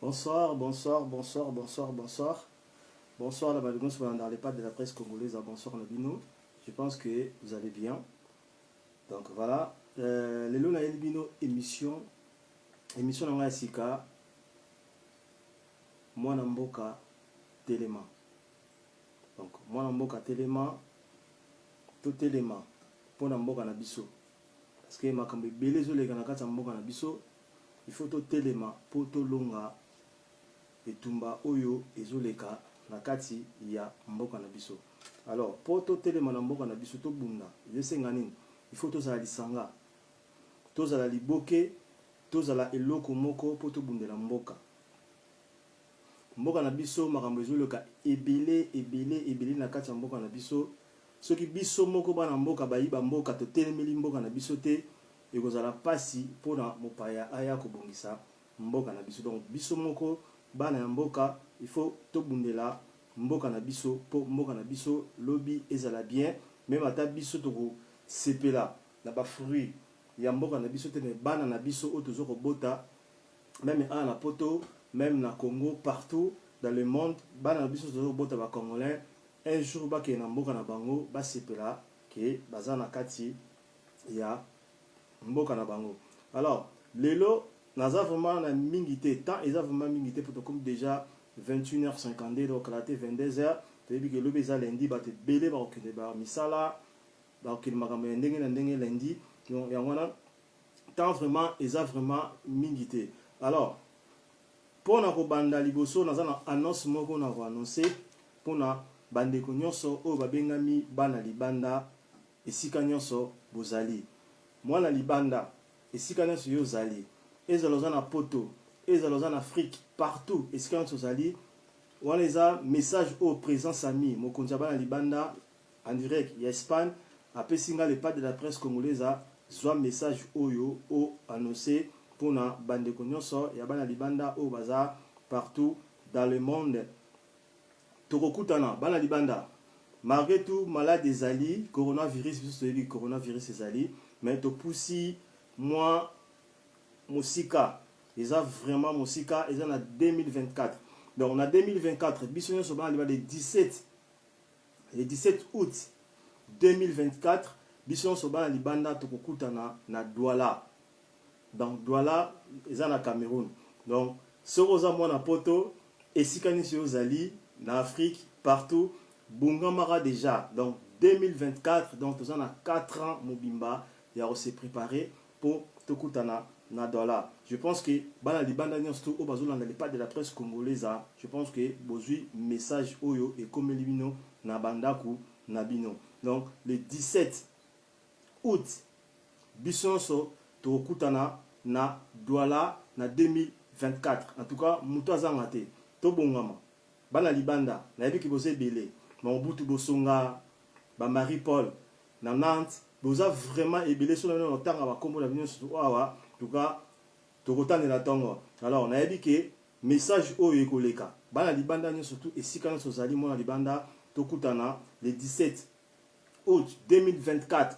Bonsoir, bonsoir, bonsoir, bonsoir, bonsoir. Bonsoir, la Balgos, dans les pattes de la presse congolaise. Bonsoir, Nabino. Je pense que vous allez bien. Donc voilà. Les Luna Elbino émission. Émission dans la Sika. Moi, Namboka Téléma. Donc, moi, Namboka Téléma. Tout Téléma. Pour Namboka Nabiso. Parce que ma kambe belé zo les Ganakata Namboka Nabiso. Il faut tout Téléma pour tout longa. Etumba oyo ezoleka na kati ya mboka na biso. Alors pour to telema na mboka na biso to bunda yesenga nini, il faut tozala lisanga, tozala liboke, tozala eloko moko po to bundela mboka. Mboka na biso makambo ezoleka ebele na kati ya mboka na biso. Soki biso moko bana mboka bayiba mboka to telemeli mboka na biso te, ekozala pasi pona mopaya aya kobongisa mboka na biso. Donc biso moko bana ya mboka il faut tobundela mboka na biso po mboka na biso lobi ezala bien, même ata biso toko sepela na ba fruit ya mboka na biso te, mais bana na biso o tozo ko bota même na poto, même na Congo, partout dans le monde, bana na biso tozo bota ba congolais un jour ba ke na mboka na bango ba sepela ke bazana kati ya mboka na bango. Alors lelo naza vraiment na mingité temps eza vraiment mingité pour comme déjà 21h52 donc là 22h tu dis que le beza lundi ba te belé ba okende ba misala ba okende makambo ndenge na ndenge lundi donc ya wana temps vraiment eza vraiment mingité. Alors pour na ko banda liboso naza na annonce moko na ko annoncer pour na bande ko nyonso o ba bengami bana libanda esika nyonso bozali mwana libanda esika nyonso yo zali ezaloza na poto, ezaloza na Afrique, partout, esika tozali, wana eza message au présent Sami, mokonzi bana libanda en direct ya Espagne, apesi nga le pas de la presse congolaise, zwa message oyo o annoncé pour na bande ko nyonso ya bana libanda o baza partout dans le monde. Tokokutana bana libanda. Malgré tout malade ezali, coronavirus ezali, mais to poussi moi Mosika, ils ont vraiment Mosika, ils ont en 2024. Donc, on a 2024, Bissonnion Soban, le 17 août 2024, Bissonnion Soban, Libanda, Tokokutana, na Douala. Donc, Douala, ils ont en Cameroun. Donc, Soroza Mwana Poto, et Sikani Zali, en Afrique, partout, Bungamara déjà. Donc, 2024, donc, ils ont 4 ans, Mobimba, il a aussi préparé pour Tokutana. Nadola. Je pense que bana libanda nyonso o bazolanda les pas de la presse congolaise, je pense que bozui message oyo et comme libino na bandaku na bino. Donc le 17 août bisonso to kutana na Douala na 2024. En tout cas muto azanga te to bongama bana libanda na yebi ki bozé belé Mobutu Bosonga ba Marie Paul na Nantes boza vraiment ebelé sur le temps ba kombo la bino surtout awa. En tout cas, Tokotan et la Tongo. Alors, on a dit que message au Ekoleka. Bana Libanda, surtout, et si quand on a dit mon Libanda, Tokutana, le 17 août 2024,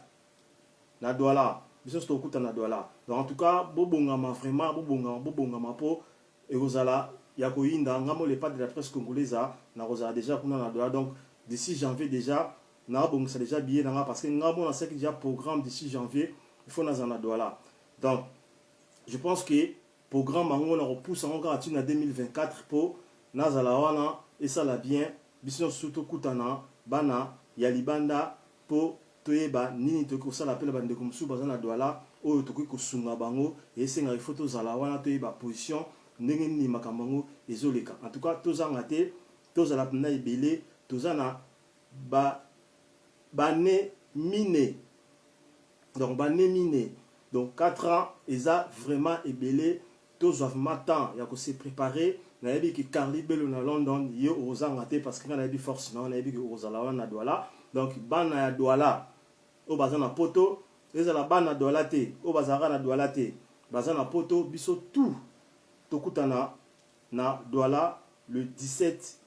na Douala. Bisous Tokutana Douala. Donc, en tout cas, Bobongama, vraiment, Bobongama, po, et Rosala, Yakoinda, Ngamo, les pas de la presse congolaise, na Rosala déjà, pour na Douala. Donc, d'ici janvier déjà, na bon, c'est déjà billet, parce que Ngamo, on a déjà programme d'ici janvier, il faut na Douala. Donc, je pense que le programme on repousse encore à 2024 pour Nazalawana et ça l'a bien bisous surtout kutana bana yalibanda pour toyeba nini to ko ça l'appelle bande comme sous bazana douala o to ko sunga bango et c'est ngari photo zalawana toyeba position ndenge ni makambango ezoleka. En tout cas tozanga te tozala pna ibele tozana bané miné. Donc bané miné. Donc 4 ans, ils ont vraiment ébélé, tous ont vraiment temps, il y a que se préparer. On a dit que Carly Bello na London, il y a aux Angleterre parce qu'on a dit force, non, on a dit que aux Alawa na Douala. Donc ban na Douala, au bazan na poto, les ala ban na Douala te, au bazara na Douala te, bazan na poto, biso tout, tokutana na Douala le 17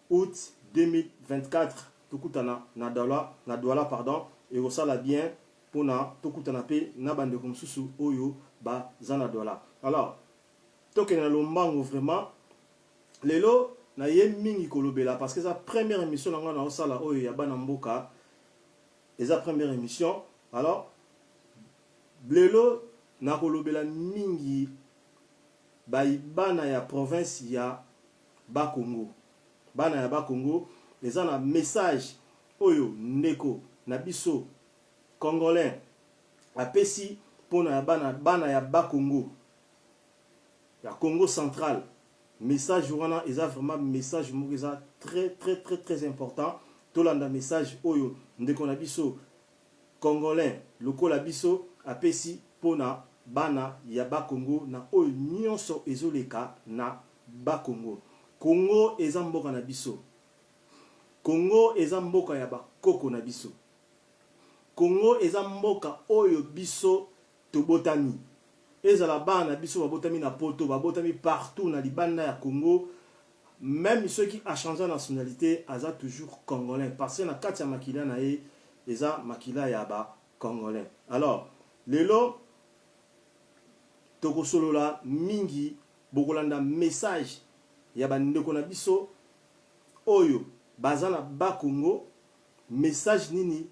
août 2024, tokutana na Douala pardon, et au sala bien. Pour na tokutana pe na bande comme susu oyo ba zana dola. Alors tokena lombango vraiment lelo na ye mingi kolobela parce que sa première émission na ngana osala oyo ya bana mboka eza première émission. Alors lelo na kolobela mingi bana ya province ya Bakongo, bana ya Bakongo eza na message oyo ndeko na biso congolais apesi pona ya bana ya Bakongo ya Congo central. Message wana eza vraiment message moko eza très important. Tolanda message oyo ndeko na biso congolais lokola biso apesi pona bana ya Bakongo na oyo nyonso ezoleka na Bakongo. Congo eza mboka na biso. Congo eza mboka ya bakoko na biso. Congo eza mboka oyo biso tobotami. Ezala bana biso babotami na poto, babotami partout na libanda ya Congo. Même ceux qui a changé de nationalité, aza toujours congolais. Parce que na kati ya makila na ye, eza makila ya ba congolais. Alors, lelo tokosolola mingi bokolanda message ya bandeko na biso oyo baza na Bakongo. Message nini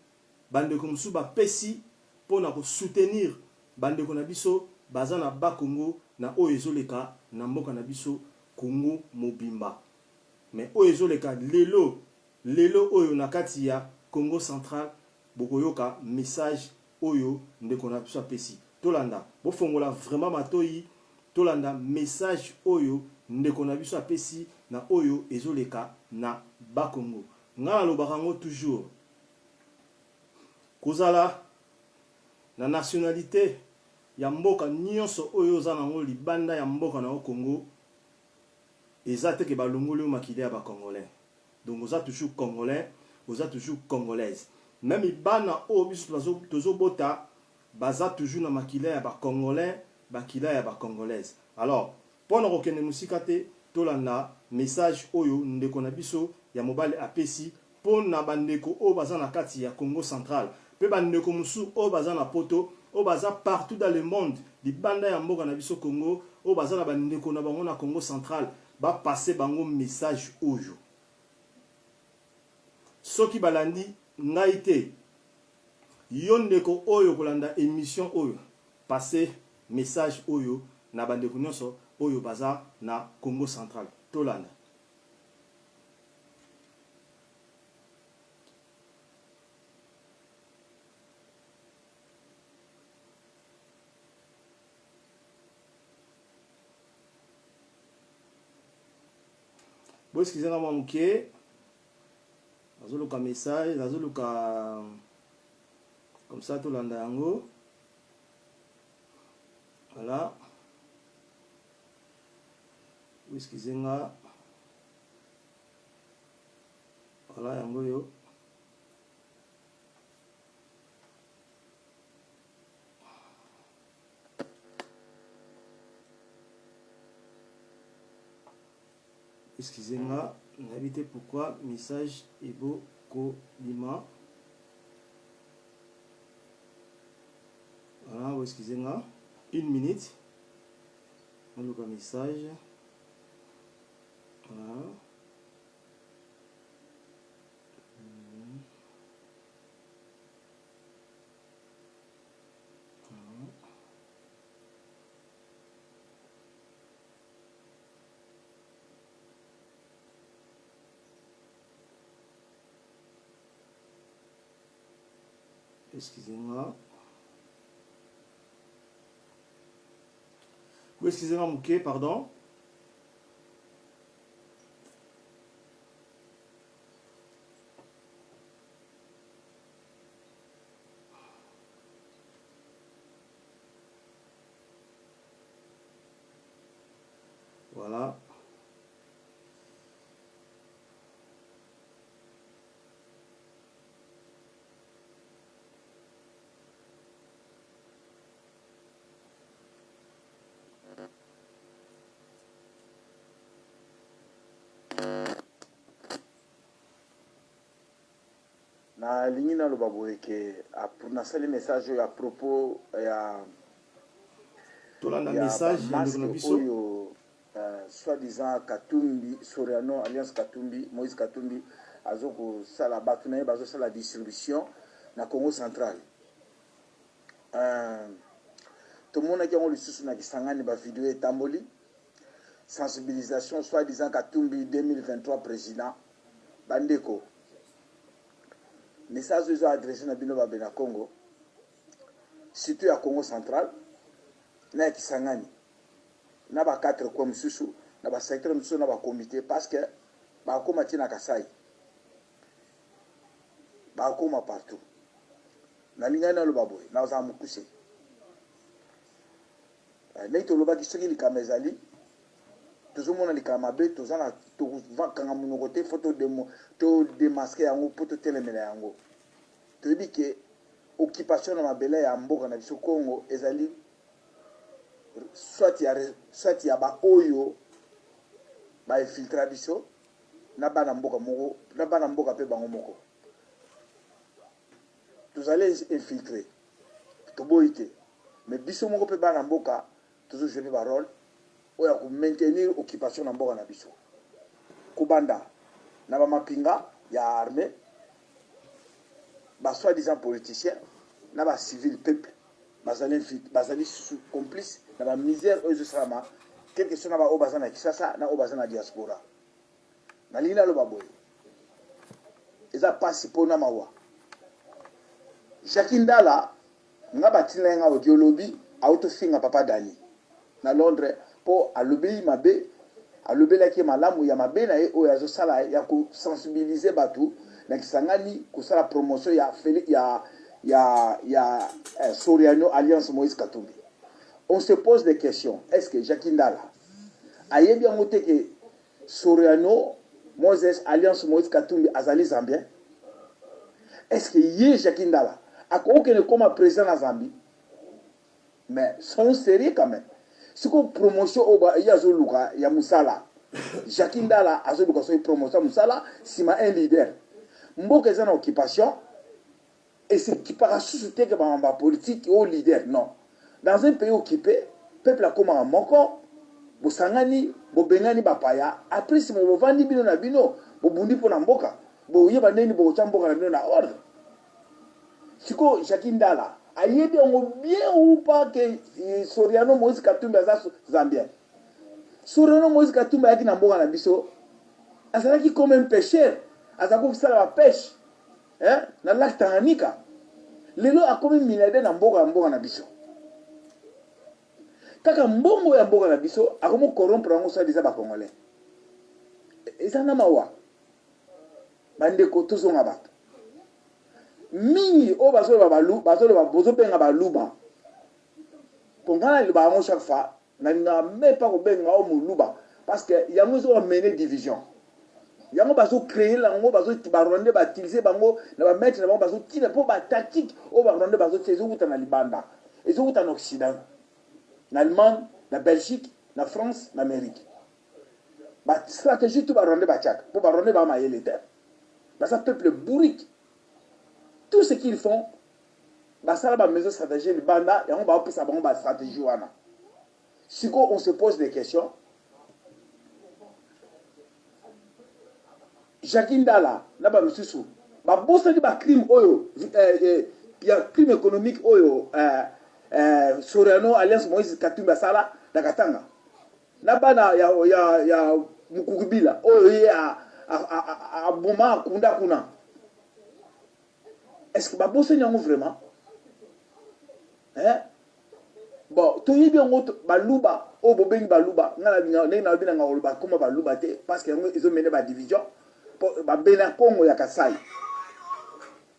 bandeko musu bapesi pona ko soutenir bandeko na biso baza na Bakongo na oyo ezoleka na mboka na biso Congo mobimba. Mais oyo ezoleka lelo oyo na kati ya Congo central bokoyoka message oyo ndeko na biso apesi. Tolanda bofongola vraiment matoyi, tolanda message oyo ndeko na biso apesi na oyo ezoleka na Bakongo. Nga lobaka ngo toujours kozala na nationalité ya mboka nyonso oyo za nango libanda ya mboka na Congo eza te ke balongoli o makili ya ba congolais. Donc oza toujours congolais, oza toujours congolaise. Même bana o biso tozobota baza toujours na makila ya ba congolais, bakila ya ba congolaise. Alors pona kokende musika te tolanda message oyo ndeko na biso ya mobile apesi pona bandeko o baza na kati ya Congo central. Pe bandeko musu o baza na poto o baza partout dans le monde libanda ya mboka na biso Congo o baza na bandeko na bango na Congo central ba passer bango message oyo. Soki balandi ngai te yo ndeko oyo kolanda émission oyo passer message oyo na bandeko nyonso oyo baza na Congo central. Tolanda. Bon, excusez-moi mon mouké. Nazoluka message, nazoluka comme ça tolanda yango. Voilà. Excusez-moi. Voilà yango yo. Excusez-moi, n'habitez pourquoi message est beau Lima. Voilà, excusez-moi. 1 minute. On ouvre un message. Voilà. Excusez-moi. Oui, excusez-moi, Mouké, pardon. Voilà. na lingi na loba boye ke nasali message à propos ya tolanda message ya ndeko na biso oyo soi-disant Katumbi, Soriano, Alliance Katumbi, Moïse Katumbi, Azoko Sala Batunaye, Bazo Sala distribution na Congo central. Tout le monde a dit que les vidéo est tamboli. Sensibilisation, soi-disant Katumbi 2023 président. Bandeko. Message qu'ils ont adressé à Bino Congo. Situé à Congo central. Na Kisangani. Na ba 4 comme Susu. Na ba secteur Musu na ba comité. Parce que ba koma tina Kasai. Ba koma partout. Na lingana lo baboy. Na oza mukuse. Neito lo ba kisoki li kamezali. Tout le monde a mabe, tout le monde a photo de masque yango poto telemele yango. Tu dis que occupation na mabele ya mboka na biso Congo ezali soit ya ba oyo ba infiltra biso na bana mboka moko na bana mboka pe bango moko. Tous allez infiltrer. To boite. Mais biso moko pe bana mboka toujours jouer ba rôle. Oya ku maintenir occupation na mboka na biso. Kubanda na ba mapinga ya armée ba soi-disant politiciens na ba civil peuple bazali complice na ba misère oyo salama quelque chose na ba obazana kisasa na obazana diaspora na lina lo baboy eza pasi pona mawa Shakindala nga batina nga odiolobi auto finga papa Dani na Londres po alobi mabe alobi la ki malamu ya mabe na ye o ya zo sala ya ko sensibiliser batu na kisangani ko sala promotion ya Soriano Alliance Moïse Katumbi. On se pose des questions. Est-ce que Jakindala a bien noté que Soriano Moses Alliance Moïse Katumbi azali zambien? Est-ce que yé Jakindala a aucun comme président en Zambie? Mais sont sérieux quand même. Si qu'on promotion au Yazoluka, ya Musala, Jakindala, Azoluka, soit promotion Musala, si ma un leader. Mboka est en occupation, et c'est qui part sous-souter que ma politique au leader. Non. Dans un pays occupé, peuple a comme un moko, Bosangani, Bobengani Bapaya, après si mon vandi bino na bino, Bobundi pour Namboka, Boyeba Neni Bochamboka na bino na ordre. Si qu'on Jakindala, ayebi on bien ou pas que Soriano Moïse Katumbi aza zambien. Soriano Moïse Katumbi yaki na mboka na biso. Azalaki comme un pêcheur, azako fisala ba pêche. Hein? Na lac Tanganyika. Lelo a comme milliardaire na mboka na biso. Kaka mbongo ya mboka na biso akomo corrompre ngo sa disa ba congolais. Ezana mawa. Bandeko tozonga bato. Mingi o bazolo bazo benga baluba pongana le ba chaque fois na même pas ko benga o muluba parce que yango zo mener division yango bazo créer lango bazo baronde ba utiliser bango na ba mettre na bango bazo tiner pour ba tactique o baronde bazo tezo uta na libanda ezo uta na occident na Allemagne na Belgique na France na Amérique ba stratégie tout baronde ba tchak pour baronde ba mayele terre ba ça peuple bourrique. Tout ce qu'ils font, ça va maison stratégie le banda et on va appeler ça bon stratégie wana. Si on se pose des questions, Jakindala na ba misusu, ba bossa di ba crime oyo, ya crime économique oyo Soriano Alliance Moïse Katumbi sala da Katanga. Na bana ya mukukubila oyo ya boma kunda kuna. Est-ce que Babo Seigneur vraiment? Hein? Bon, tu y bien baluba, oh bobeng baluba, n'a bien ngoluba comme baluba te parce qu'ils ont mené la division. Ba bena Congo ya Kasai.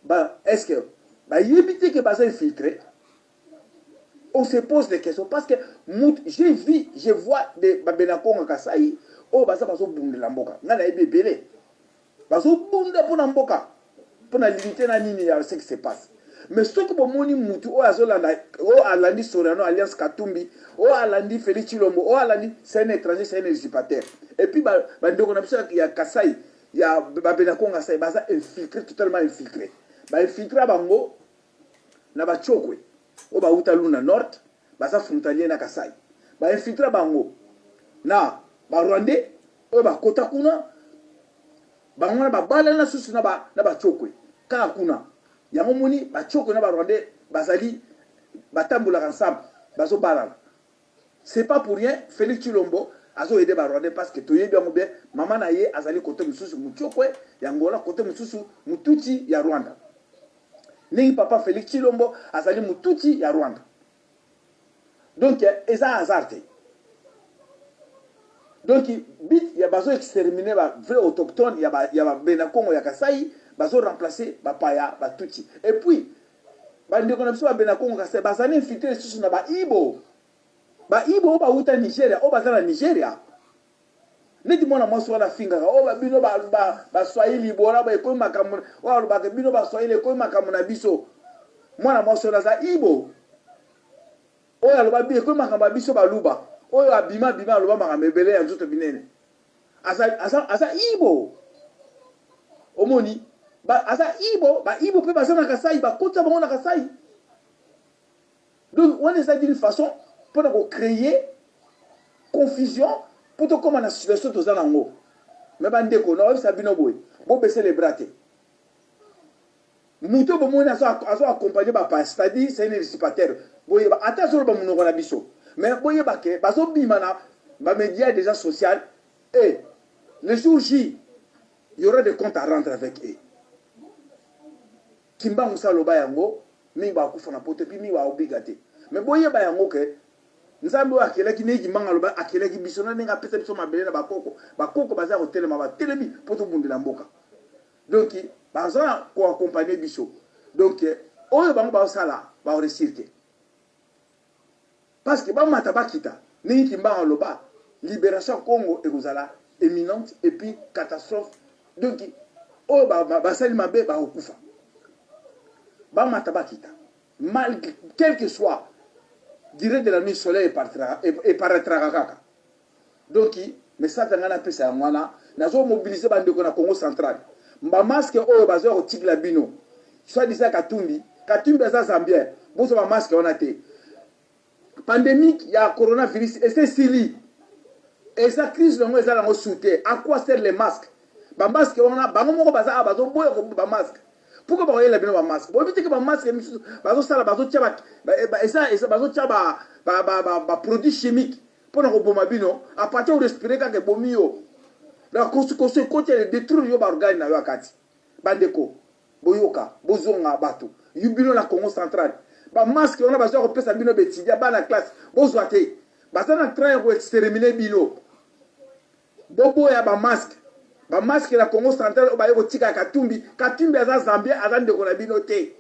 Bah est-ce que bah yébité que basa infiltré? On se pose des questions parce que je vois des bena Congo Kasai, oh basa baso bunde la mboka. Ngana yebe belé. Baso bunde pour la mboka. Pour la limiter na nini ya ce qui se passe. Mais ce que bomoni mutu o azolanda o alandi Soriano Alliance Katumbi o alandi Félix Chilombo o alandi c'est un étranger c'est un usurpateur. Et puis ndoko na biso ya Kasai ya babena Konga Kasai baza infiltré totalement infiltré. Ba infiltré bango na ba chokwe o ba uta luna nord baza frontalier na Kasai. Ba infiltré bango na ba Rwandais oyo ba kota kuna bango na ba bala na susu na ba chokwe kaka kuna yango moni ba chokwe na ba Rwandais bazali batambola ensemble bazo balala. C'est pas pour rien Félix Tshilombo azo aider ba Rwandais parce que toyebi yango bien mama na ye azali côté mususu muchokwe yangola côté mususu mututi ya Rwanda. Ni papa Félix Tshilombo azali mututi ya Rwanda. Donc eza hasardé. Donc bit ya bazo exterminer ba vrai autochtone ya ba Benakongo ya Kasai bazo remplacer ba paya ba tuti. Et puis ba ndeko na biso ba Benakongo Kasai bazali infiltrer susu na ba Ibo. Ba Ibo ba uta Nigeria, o bazala Nigeria. Neti mona mwaso wana finga o ba bino ba Swahili bora ba ekoyi makamu wa ba bino ba Swahili ekoyi makamu na biso. Mwana mwaso na za Ibo. Oya loba bi ekoyi makamu ba biso ba luba. Oyo abima loba makamebele ya nzoto binene. Asa Ibo. Omoni asa Ibo, ba Ibo pe bazana Kasai ba kota bango na Kasai. Donc on essaie d'une façon pour créer confusion pour tout comme la situation de Zanango. Mais bande ko no sabino boy. Bo baisser les bras. Muto bo mona aso accompagner ba pas, c'est-à-dire c'est un récipiendaire. Boye ba attention ba muno na biso. Mais boye ba ke bazo bimana ba médias déjà social et le jour J il y aura des comptes à rendre avec eux. Kimba musa loba yango mi ba kufa na pote pi mi ba obligaté. Mais boye ba yango ke nzambe akelaki neji manga loba akelaki bisona nenga pesa biso mabele na bakoko baza ko telema ba telemi poto bundela mboka. Donc baza ko accompagner biso. Donc oyo bango ba sala ba réussir. Parce que ba mata bakita nengi kimbanga loba libération Congo et Rosala éminente et puis catastrophe. Donc oyo ba sali mabe ba okufa. Ba mata bakita mal quel que soit direct de la nuit soleil et paraîtra kaka. Donc mais ça tanga na pesa ngwana nazo mobiliser bande ko na Congo central. Mba masque oyo bazo ko tigla bino. Soit disant Katumbi za Zambien. Bozo ba masque on a té. Pandémique il y a coronavirus et c'est Syrie. Et ça crise longo eza lango souté. À quoi servent les masques? Ba masque on a ba moko bazo boya ko ba masque. Pourquoi ba yela bino ba masque? Bo bitike ba masque bazo sala bazo tia et ça bazo tia ba produit chimique pour na ko boma bino à partir de respirer ka ke bomio. La conséquence côté détruire yo ba organe na yo akati. Bandeko boyoka bozonga bato. Yubino la Congo central. Ba masque on a bazo ko pesa bino betidia ba na classe bozwa te. Baza na train ko exterminer bino. Bobo ya ba masque. Ba masque la Congo central ba yeko tika Katumbi aza Zambia aza ndeko na bino te.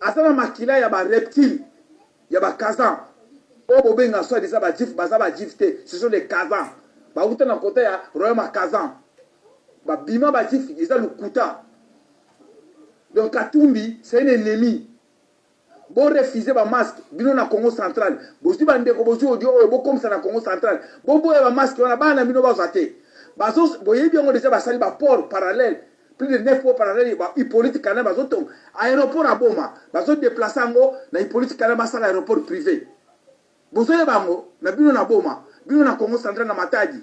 Asana makila ya ba reptile ya ba kazan. Obo benga so disa ba jif baza ba jifte, ce sont les kazans. Ba uta na côté ya royaume kazan. Ba bima ba jif ils ont le kuta. Donc Katumbi c'est un ennemi. Bon refuser ba masque bino na Congo central. Bozi bande ko bozi odio bo comme ça na Congo central. Bobo ya ba masque on a ba na bino ba zate. Bazo boye bien on déjà basali ba port parallèle plus de 9 ports parallèles ba Hippolyte Kana bazo tom aéroport à Boma bazo déplacer ngo na Hippolyte Kana basala aéroport privé bozo ya bango na bino na Boma bino na Congo central na Matadi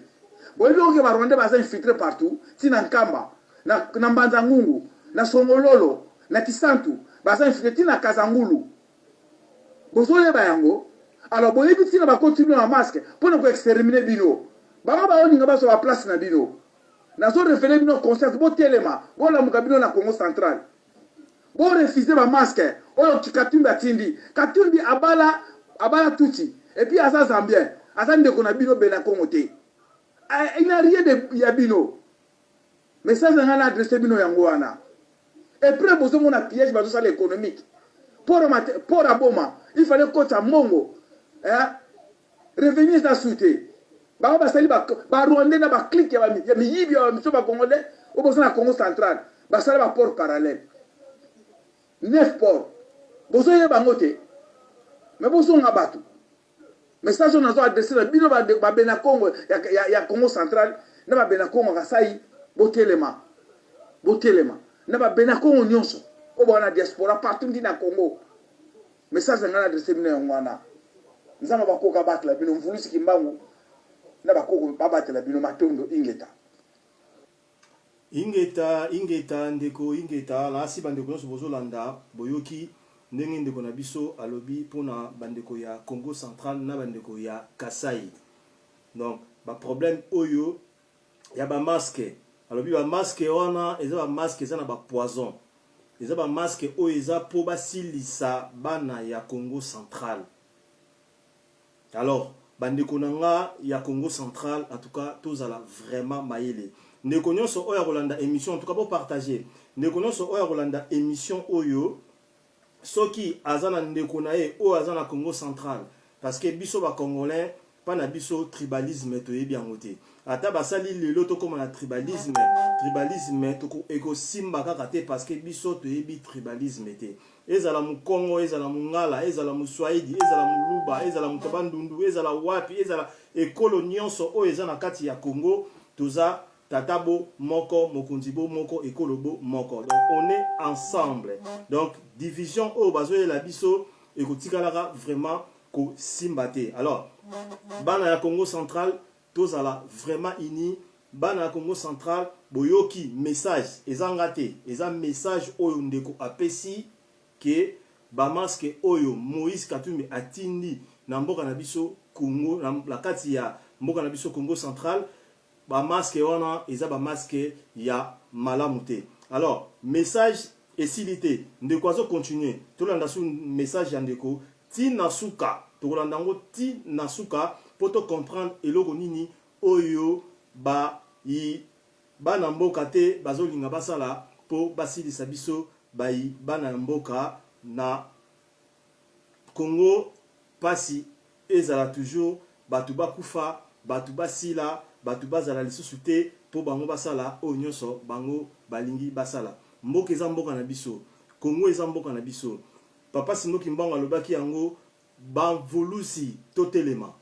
boye bien que ba Rwanda baza infiltré partout tina Nkamba na Mbanza Ngungu na Songololo na Kisantu baza infiltré na Kazangulu bozo ya bango alors boye bitina ba continuer na masque pour ne ko exterminer bino. Banga ba oninga ba so ba place na bino. Na so référé bino concert bo telema, bo la mukabino na Congo central. Bo refuser ba masque, oyo Katumbi atindi. Katumbi abala tuti. Et puis asa Zambien, asa ndeko na bino bena Congo te. Il n'a rien de yabino. Mais ça ça na adressé bino yango wana. Et puis bozo mona piège ba social économique. Pour Aboma, il fallait kota mongo. Revenir dans souté. Ba basali ba Rwanda na ba clique ya mi yibi ya miso ba Congolais au besoin na Congo central ba sala ba port parallèle 9 ports bozo ye ba ngote mais bozo nga bato message on a adressé na bino ba bena Congo ya Congo central na ba bena Congo Kasai botelema na ba bena Congo nyonso o bona diaspora partout na Congo message nga adressé bino ngwana nzama ba koka batla bino mvulusi kimbangu na bakoko babatela bino matondo ingeta. Ingeta ndeko ingeta la si bandeko nyonso bozolanda boyoki ndenge ndeko na biso alobi pona bandeko ya Congo Central na bandeko ya Kasai. Donc ba problème oyo ya ba masque alobi ba masque wana eza ba masque eza na ba poison. Eza ba masque oyo eza po basilisa bana ya Congo Central. Alors bandeko nanga ya Congo Central en tout cas tozala vraiment mayele. Ndeko nyonso oyo rolanda émission en tout cas pour partager. Ndeko nyonso oyo rolanda émission oyo soki azana ndeko na ye oyo azana Congo Central parce que biso ba congolais pas na biso tribalisme to yebi angote. Ata basali lelo to comme na tribalisme to eko simba kaka te parce que biso to yebi tribalisme te. Ezala mu Congo, ezala mu Ngala, ezala mu Swahili, ezala mu Luba, ezala mu Tabandundu, ezala wapi, ezala ekolo nyonso oyo ezana kati ya Congo, toza tatabo moko, mokunzibo moko, ekolobo moko. Donc on est ensemble. Donc division oyo bazoye la biso ekotikalaka vraiment ko simbate. Alors bana ya Congo Central tozala vraiment ini. Bana ya Congo Central boyoki message ezangate, eza message oyo ndeko apesi que ba masque oyo Moïse Katumbi atindi na mboka na biso Congo na la kati ya mboka na biso Congo Central ba masque wana eza ba masque ya malamute. Alors message esilité ndeko azo continuer tolanda su message ya ndeko ti nasuka tolanda ngo ti nasuka poto comprendre eloko nini oyo ba na mboka te bazolinga basala po basilisa biso bai bana mboka na Congo pasi ezala toujours batu bakufa batu basila batu bazala lisusu te po bango basala o nyonso bango balingi basala. Mboka eza mboka na biso, Congo eza mboka na biso. Papa Sinoki Mbango alobaki yango banvolusi totelema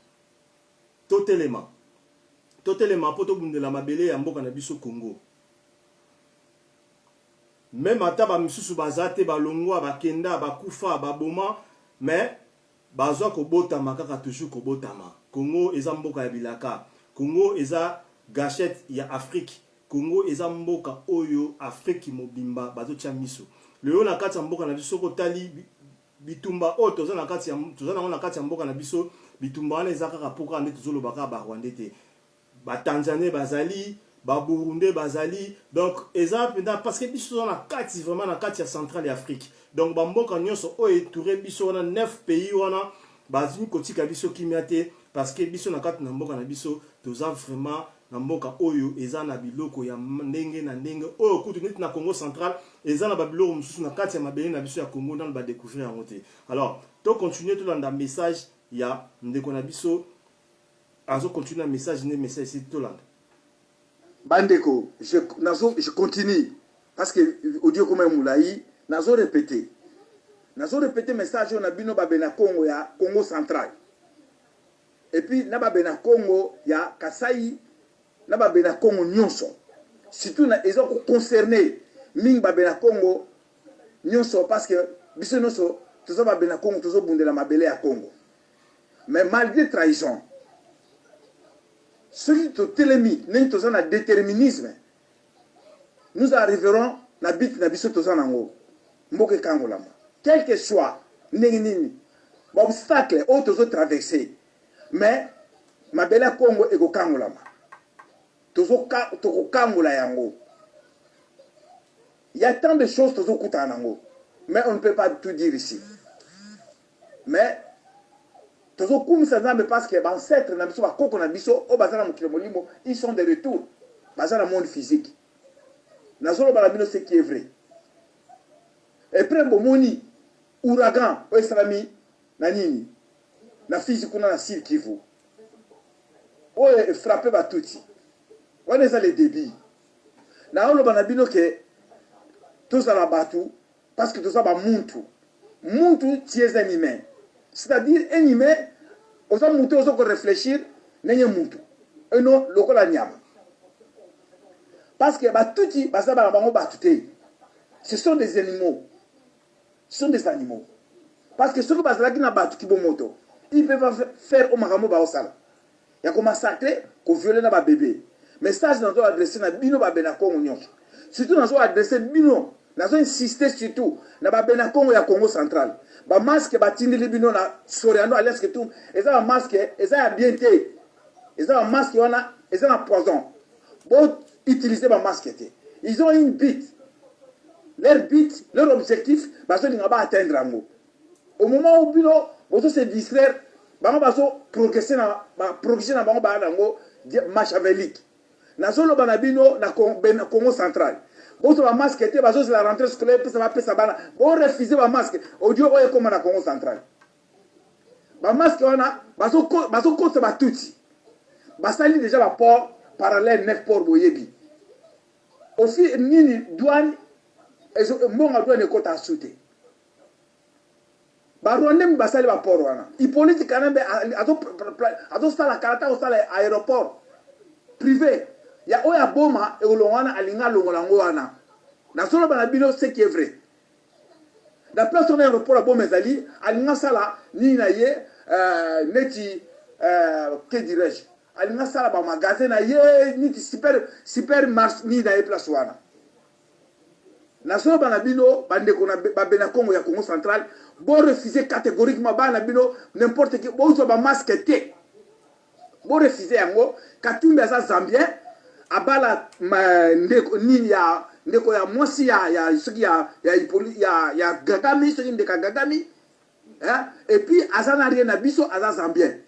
poto bundela mabele ya mboka na biso Congo. Même ata ba misusu bazate balongwa bakenda bakufa baboma mais bazwa kobotama kaka toujours kobotama. Congo eza mboka ya bilaka, Congo eza gâchette ya Afrique, Congo eza mboka oyo Afrique mobimba bazotia miso. Leo na kati ya mboka na biso ko tali bitumba o toza na kati ya mboka na biso bitumba wana eza kaka poka nde tozolobaka ba Rwandais te. Ba Tanzanie bazali ba Burundi bazali donc exemple parce que biso na kati vraiment na kati ya Centrale Afrique. Donc ba mboka nyonso oyo touré biso wana 9 pays wana bazini kotika biso kimiate parce que biso na kati na mboka na biso toza vraiment na mboka oyo eza na biloko ya ndenge na ndenge oyo kutu neti na Congo Central eza na babiloko mususu na kati ya mabele na biso ya Congo dans ba découvrir yango te. Alors to continuer to landa message ya ndeko na biso azo continuer un message c'est tout là. Bandeko, je continue parce que audio comme moulaï nazo répéter message on a bino babena Congo ya Congo Central. Et puis na babena Congo ya Kasai na babena Congo nyonso. Surtout na ils ont concerné ming babena Congo nyonso parce que biso nyonso tozo babena Congo tozo bundela mabele ya Congo. Mais malgré trahison celui qui télémi, nous sommes dans déterminisme. Nous arriverons na bit na biso tozana ngo. Mboke kangolama. Quel que soit nini obstacle o tozo traverser. Mais mabela Congo ego kangolama. Tozo kangola yango. Il y a tant de choses tozo kutana ngo. Mais on ne peut pas tout dire ici. Mais tozo kumisa nzambe parce que ancêtre na biso bakoko na biso o bazana mokilo molimo ils sont de retour bazana monde physique nazolo balabino ce qui est vrai et puis bomoni ouragan o esalami na nini na physique kuna na Sud Kivu o frappé batuti wana eza le débit na olo banabino ke tozala batu parce que tozaba muntu tiers un humain. C'est-à-dire, un humain, on a réfléchir, n'est pas moutou. Et non, le col à niam. Parce que ce sont des animaux. Ce sont des animaux. Parce que ceux qui ont battu qui moto, ils peuvent faire au maramo baosala. ya ko massacrer ko violer na ba bébé message nazo adresser na bino ba bena Congo nyonso surtout nazo adresser bino nazo insister surtout na ba bena Congo ya Congo central ba masque ba tindeli bino na Soriano alliance que tout eza ba masque eza ya bien te eza ba masque wana eza na poison bon utiliser ba masque te ils ont une but leur objectif baso linga ba atteindre ngo au moment où bino bozo se distraire bango baso progresser na bango ba ngo machiavélique nazo loba na bino na Congo central bozo ba masque te bazo la rentrée scolaire pesa ba pesa bana bo refuser ba masque audio oyo comme na Congo central ba masque wana bazo contre ba tuti basali déjà ba port parallèle 9 port boyebi aussi nini douane mbonga douane kota sute ba rwandais basali ba port wana ipolitique kanambe azo sala karata o sala aéroport privé ya oya boma e olongwana alinga longolango wana na solo bana bino ce qui est vrai la place on aéroport boma ezali alinga sala ni na ye neti que dirais-je alinga sala ba magasin na ye ni super marché ni na ye place wana na solo bana bino bande ko na ba bena Congo ya Congo central bo refuser catégoriquement bana bino n'importe qui bo zo ba masque te bo refuser yango Katumbi asa zambien abala ndeko nini ya ndeko ya mwasi ya soki ya Gagami soki ndeka Gagami et puis azana rien na biso aza zambien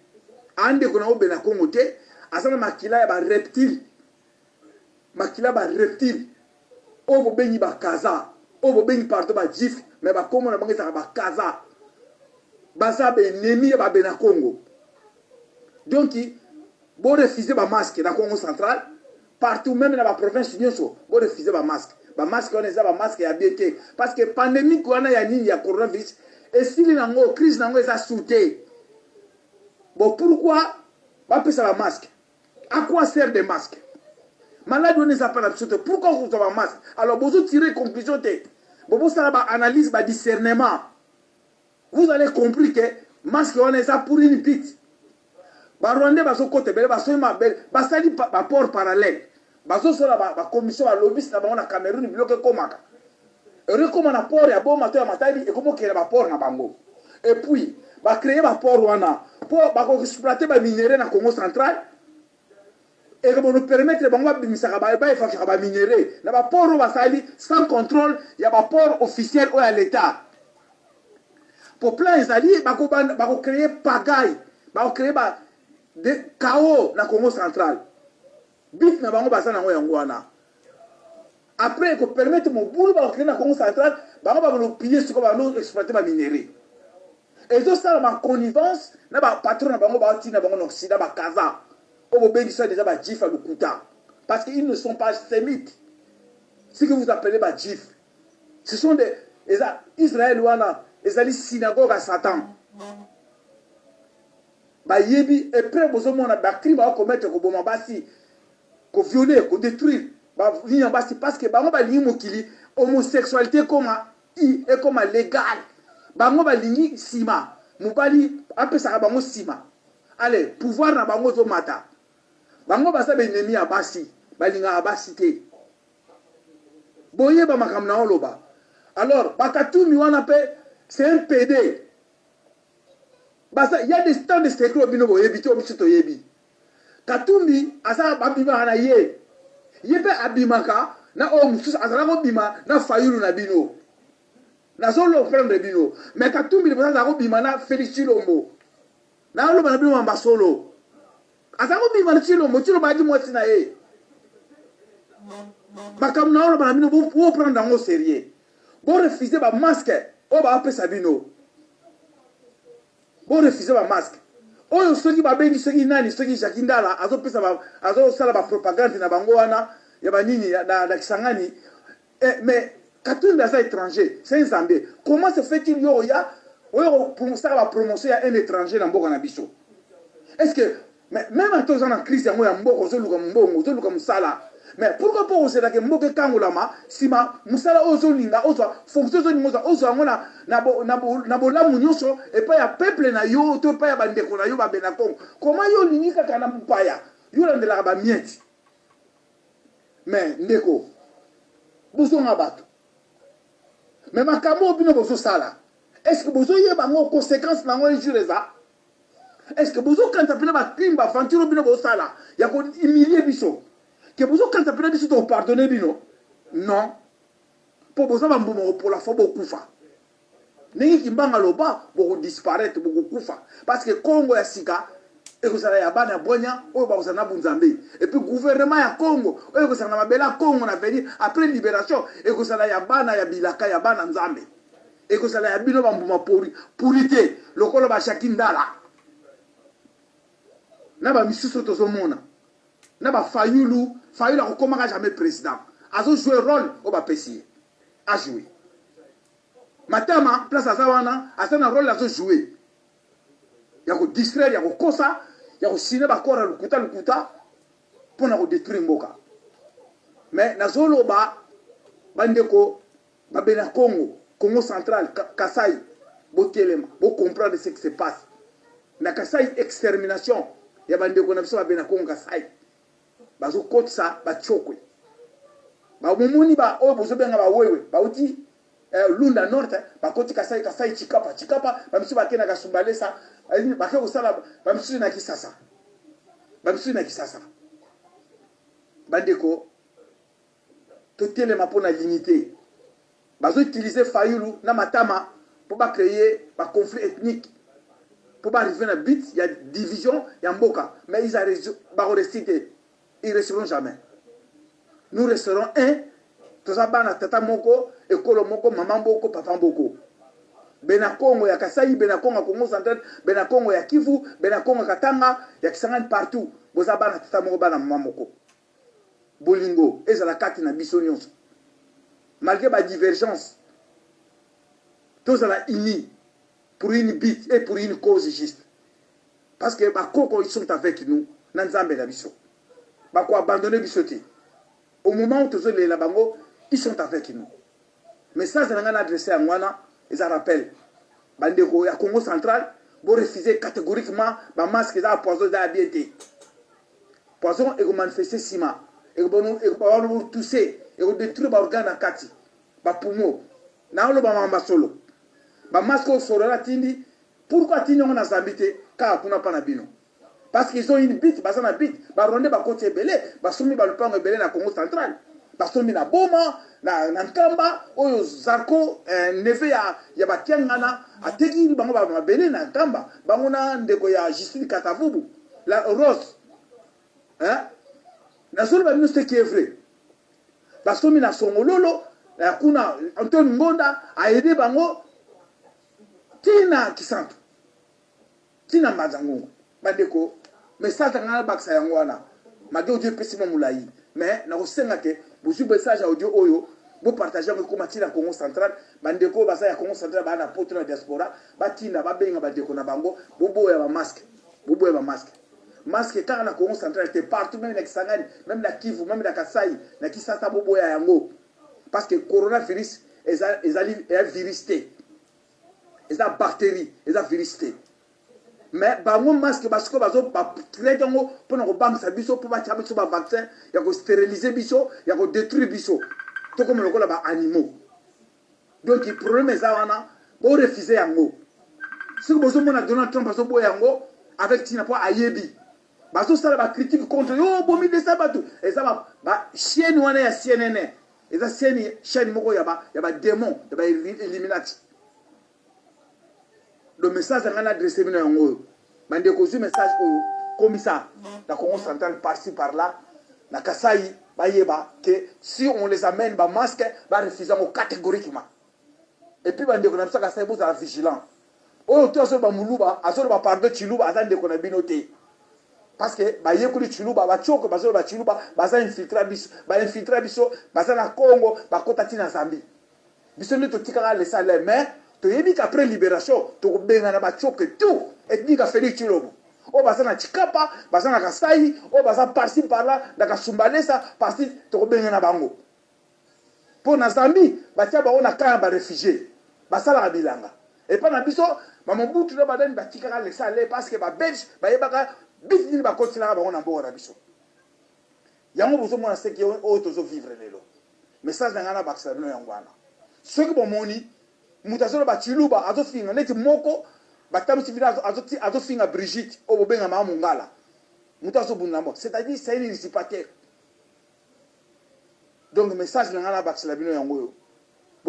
ande ko na obena Congo te azana makila ya ba reptile obo bengi ba kaza obo bengi partout ba jif mais ba komo na bangisa ba kaza baza be ennemi ba bena Congo donc bo refuser ba masque na Congo central partout même dans la province nyonso bo refuser ba masque on eza ba masque ya bien te parce que pandémie ko na ya nini ya coronavirus et s'il nango crise nango eza sauté bon pourquoi ba pesa ba masque à quoi sert des masques malade on eza pas absolument pourquoi vous avez un masque alors vous tirez conclusion te vous ça ba analyse ba discernement vous allez comprendre que masque on eza pour une bite ba rwandais baso côté bele baso ma belle basali ba port parallèle baso sola ba commission ba lobbyiste na bango na Cameroun bloqué komaka recommande na port ya boma to ya matadi et comment kera ba port na bango et puis ba créer ba port wana pour ba ko exploiter ba minerais na Congo central et que nous permettre bango bimisaka ba efaka ba minerais na ba port basali sans contrôle ya ba port officiel ou à l'état pour plein ezali ba ko créer pagaille ba ko créer ba de chaos na Congo central bit na bango basana ngo yango wana après ko permettre mon boulot ba créer na Congo central bango ba no piller ce ko ba no exploiter ba minerais et tout ça ma connivence na ba patron na bango ba tina bango no sida ba kaza o bo bengi ça déjà ba jif à Lukuta parce qu'ils ne sont pas sémites ce que vous appelez ba jif ce sont des Israël wana ezali synagogue à Satan ba yebi et près bozo mona ba crime ba commettre ko boma basi ko violer ko détruire ba linya basi parce que bango ba lingi mokili homosexualité comme légal bango ba lingi sima mubali apesa bango sima allez pouvoir na bango zo mata bango basa be ennemi ya basi balinga basi te boye ba makamna oloba alors Bakatumi wana pe c'est un PD. Il y a des stands de secret bino boyebi to bisito yebi. Katumbi asa babima na ye. Yebe abimaka na o mususu azala ko bima na fayulu na bino. Na solo prendre bino. Mais Katumbi le basa ko bima na Félix Chilombo. Na lo bana bino mamba solo. Asa ko bima na Chilombo ba di mwasi na ye. Bakam na lo bana bino bo prendre en sérieux. Bo refuser ba masque. O ba apesa bino. Bo refuser ba masque. Oyo soki ba bengi soki nani soki Jakindala azo pesa ba azo sala ba propagande na bango wana ya ba nini na Kisangani. Mais Katumbi asa étranger, c'est un Zambie. Comment se fait-il yo ya oyo pour ça la promotion ya un étranger na mboka na biso? Est-ce que même à tous en crise yango ya mboko zo luka mbongo zo luka musala Mais pourquoi pas oser la mboke kangolama sima musala ozo linga ozo fonction ozo linga ozo ngona na bola munyoso et pas ya peuple na yo to pas ya bandeko na yo ba benakong. Comment yo lingika kana mpaya yo landela ba mieti. Mais ndeko bozo ngabatu. Mais makamo bino bozo sala. Est-ce que bozo yeba ngo conséquences na ngo jureza? Est-ce que bozo kanta pena ba krimba fantiro bino bozo sala ya ko humilier biso? Que vous quand tu as dit que pardonner bino non pour vous pour la fois beaucoup fa nengi kimbanga loba beaucoup disparaître beaucoup kufa parce que Congo ya sika et que ça ya bana bonya o ba usana bunzambe et puis gouvernement ya Congo o que ça na mabela Congo na venir après libération et que ça ya bana ya bilaka ya bana nzambe et que ça ya bino bambuma purité lokolo ba shakindala na ba misuso tozomona na ba Fayulu a comment jamais président a joué rôle au ba pesi a joué matama place azawana a un rôle a joué ya ko distraire ya ko kosa ya ko sine ba kora lukuta pour na ko détruire mboka mais na zolo ba bandeko ba bena Congo central Kasai botelema bo comprendre ce qui se passe na Kasai extermination ya bandeko na biso ba bena Congo Kasai bazo kotsa ba chokwe ba mumuni ba o bozo benga ba wewe ba uti lunda norte ba koti Kasai chikapa ba misu ba kena ka sumbalesa ba ke usala ba misu na kisasa bandeko totele mapona limité bazo utiliser Fayulu na matama pour ba créer ba conflit ethnique pour ba arriver na but il y a division ya mboka mais ils arrivent ba rester. Ils resteront jamais. Nous resterons un. Tozabana tata moko, ekolo moko, maman boko, papa boko. Benakongo ya Kasai, Benakongo Congo central, Benakongo ya Kivu, Benakongo Katanga, ya Kisangani partout. Bozabana tata moko bana maman moko. Bolingo, ezala kati na biso nyonso. Malgré la divergence, tozala unis pour une bite et pour une cause juste. Parce que bakoko ils sont avec nous, nanzambe la biso. Bako abandonner bisoté. Au moment où tous les labango, ils sont avec nous. Mais ça, c'est un adressé à moi, ils en rappellent. Bandeko, ya Congo central, vous refusez catégoriquement ma masque et la poison de la biété. Poison et vous manifestez sima. Et vous toussez. Et vous détruisez vos organes à kati. Ba poumon. Na olo ba mamba solo. Ba masque au solo la tindi. Pourquoi tindi on a zambité? Car on n'a pas nabino. Parce qu'ils ont une bite, ils ont une bite. Ils ont une côté belé, ils ont une belé na Congo central. Ils ont une boma, na Nkamba, ou Zarko, neve ya Batiangana, a tegi ils ont belé na Nkamba. Ils ont ndeko ya Justine Katavubu, la Rose. Hein? Na zone ba minute qui est vrai. Ils ont na Songololo, la kuna Antoine Ngonda a aidé bango tina kisantu. Tina mazango. Bandeko mais ça tanga baksa yangwana mage audio pesima mulai mais na kosenga ke buzu message audio oyo bo partager ko matina Congo central bandeko basa ya Congo central ba na poto na diaspora batina ba benga bandeko na bango bobo ya ba masque masque car na Congo central était partout même na Kisangani même na Kivu même na Kasai na Kisasa bobo ya yango parce que coronavirus est virusité eza bactérie eza virusité. Mais bango masque parce que bazo ba créer yango pour na ko bangisa biso pour ba tchabiso ba vaccin ya ko stériliser biso ya ko détruire biso to comme lokola ba animaux donc le problème est ça wana bo refuser yango si bozo mona Donald Trump bazo bo yango avec tina po ayebi bazo sala ba critique contre yo bomi de sabatu et ça ba chaîne wana ya CNN et ça chaîne moko ya ba démon ya ba Illuminati. Le message est adressé à nous. Mais le message comme ça, la Congo centrale par-ci par-là, la Kasai, que si on les amène, les masques, ils refusent catégoriquement. Et puis, on dit que ça, c'est vigilant. Oh, tu as ce Moulouba, à ce moment pardon, Chilouba, à ce qu'on a binoté. Parce que, il y a des Chilouba, il y a des Chilouba, il y a infiltré, il y a Congo, il y a Kotatina Zambi. Il y a des salaires, mais tu as dit qu'après libération, tu as dit que tout, et tu as fait Chilobo. oyo baza na Chikapa baza na Kasai oyo baza parti par là na Kasumbalesa parti tokobenga na bango po na Zambie batia bango na kaya ba réfugié basala bilanga et pas na biso Mamobutu na badani batikaka laisser aller parce que ba belge bayebaka bisi ni ba continent bango na mboka na biso yango bozo mona seki oyo tozo vivre lelo message na ngana bakisa bino yango wana soki bomoni mutu azolo bachiluba azofinga neti moko batamisi vina azofinga Brigitte oyo bobenga mama Mongala mutu azobunda mbo c'est-à-dire c'est une usurpateur donc message na ngana bakisa bino yango yo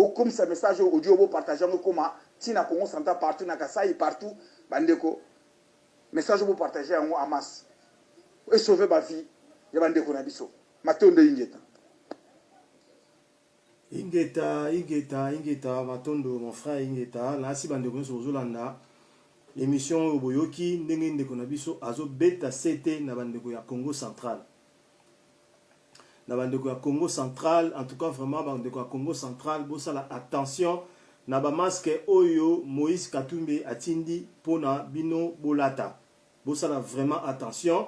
comme ça message audio bo partager ngo koma tina Congo Central partout na Kasai partout bandeko message bo partager yango en masse et sauver ba vie ya bandeko na biso matondo ingeta matondo mon frère ingeta nasi bandeko nyonso ozolanda émission oyo boyoki ndenge ndeko na biso azobeta CT na bandeko ya Congo Central na bandeko ya Congo Central en tout cas vraiment bandeko ya Congo Central bosala attention na ba masque oyo Moïse Katumbi atindi pona bino bolata bosala vraiment attention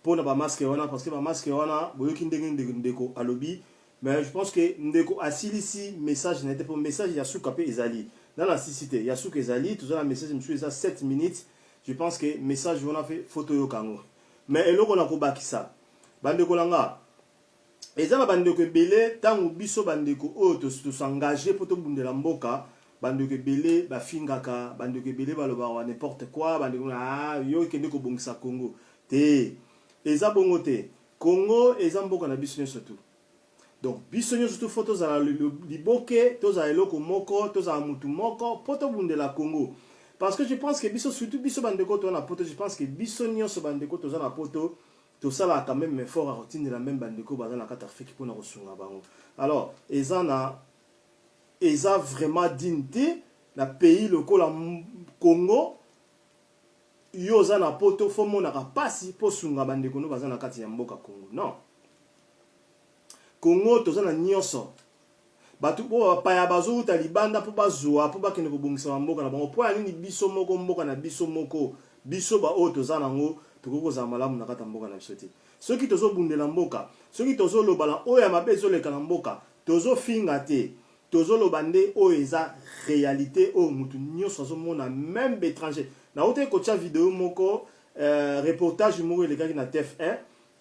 pona ba masque wana parce que ba masque wana boyoki ndenge ndeko alobi mais je pense que ndeko asilisi message n'était pas message ya souka pe ezali dans la cité ya souka ezali tout ça la message monsieur ça 7 minutes je pense que message on fait photo yo kango mais eloko na ko bakisa bandeko langa ezana bandeko belé tangu biso bandeko oyo to s'engager pour to bundela mboka bandeko belé ba fingaka bandeko belé baloba wa n'importe quoi bandeko yo kende ko bongisa Congo te eza bongo te Congo eza mboka na biso surtout donc biso surtout photo za liboke to za eloko moko to za mutu moko poto bundela Congo parce que je pense que biso surtout biso bandeko to na poto je pense que biso nyonso bandeko to za na poto to sala quand même effort à routine de la même bandeko baza na kata Afrique pour na kosunga bango alors eza vraiment dignité na pays lokola Congo yo za na poto fo mona ka pasi po sunga bandeko no baza na kati ya mboka Congo non Congo to za na nyonso batu po pa ya bazo ta libanda po bazwa po bakene ko bongisa mboka na bango po ya nini biso moko mboka na biso moko biso ba o to za nango tokoko za malamu na kata mboka na biso te soki tozo bundela mboka soki tozo lobala oya mabe ezoleka na mboka tozo finga te tozo lobande o eza réalité o mutu nyonso zo mona même étranger na ote ko tia vidéo moko reportage moko elekaki na TF1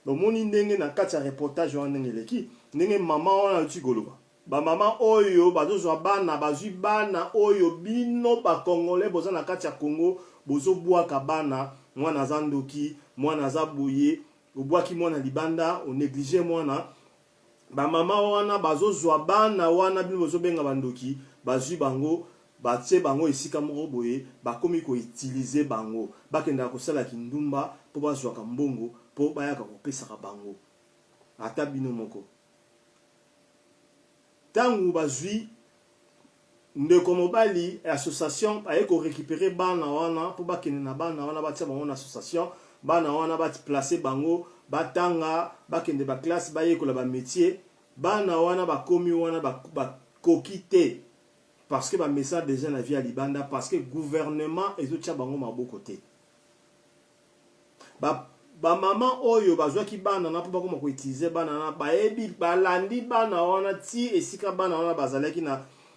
do moni ndenge na kati ya reportage wana ndenge leki ndenge mama wana utigoloba ba mama oyo bazozwa bana bazwi bana oyo bino ba congolais boza na kati ya Congo bozo bwaka bana mwana za ndoki mwana za boye obwaki mwana libanda o négliger mwana ba mama wana bazozwa bana wana bino bozo benga bandoki bazwi bango batie bango esika moko boye bakomi ko utiliser bango bakenda kosala kindumba po bazwa ka mbongo po bayaka kopesa ka bango ata bino moko tangu bazwi ndeko mobali association aye ko récupérer bana wana po bakene na bana wana batia bango na association bana wana bati placer bango batanga bakende ba classe baye ko la ba métier bana wana bakomi wana ba kokite parce que ba message déjà na vie à libanda parce que gouvernement ezotia bango maboko te ba mama oyo bazwaki bana na po bakoma ko utiliser bana na baebi balandi bana wana ti esika bana wana bazalaki